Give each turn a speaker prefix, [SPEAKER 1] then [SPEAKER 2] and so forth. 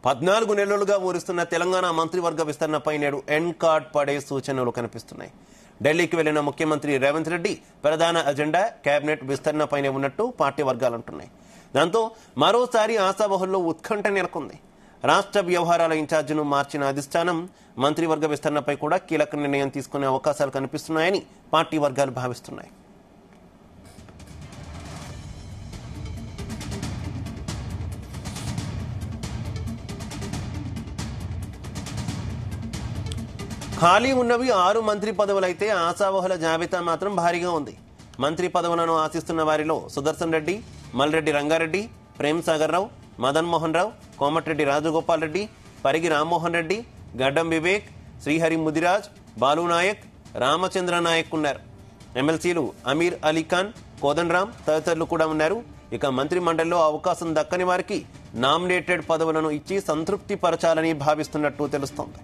[SPEAKER 1] 14 నెలలుగా ఊరిస్తున్న తెలంగాణ మంత్రివర్గ విస్తరణపై నేడు ఎండ్ కార్డ్ పడే సూచనలు కనిపిస్తున్నాయి. ఢిల్లీకి వెళ్లిన ముఖ్యమంత్రి రేవంత్ రెడ్డి ప్రధాన అజెండా కేబినెట్ విస్తరణపైనే ఉన్నట్టు పార్టీ వర్గాలు అంటున్నాయి. దాంతో మరోసారి ఆశావహుల్లో ఉత్కంఠ నెలకొంది. రాష్ట్ర వ్యవహారాల ఇన్ఛార్జిను మార్చిన అధిష్టానం మంత్రివర్గ విస్తరణపై కూడా కీలక నిర్ణయం తీసుకునే అవకాశాలు కనిపిస్తున్నాయని పార్టీ వర్గాలు భావిస్తున్నాయి. ఖాళీ ఉన్నవి 6 మంత్రి పదవులైతే ఆశావహుల జాబితా మాత్రం భారీగా ఉంది. మంత్రి పదవులను ఆశిస్తున్న వారిలో సుదర్శన్ రెడ్డి, మల్రెడ్డి రంగారెడ్డి, ప్రేమ్ సాగర్ రావు, మదన్ మోహన్ రావు, కోమటిరెడ్డి రాజగోపాల్ రెడ్డి, పరిగి రామ్మోహన్ రెడ్డి, గడ్డం వివేక్, శ్రీహరి ముదిరాజ్, బాలునాయక్, రామచంద్ర నాయక్ ఉన్నారు. ఎమ్మెల్సీలు అమీర్ అలీ ఖాన్, కోదండరాం తదితరులు కూడా ఉన్నారు. ఇక మంత్రి మండలిలో అవకాశం దక్కని వారికి నామినేటెడ్ పదవులను ఇచ్చి సంతృప్తి పరచాలని భావిస్తున్నట్టు తెలుస్తోంది.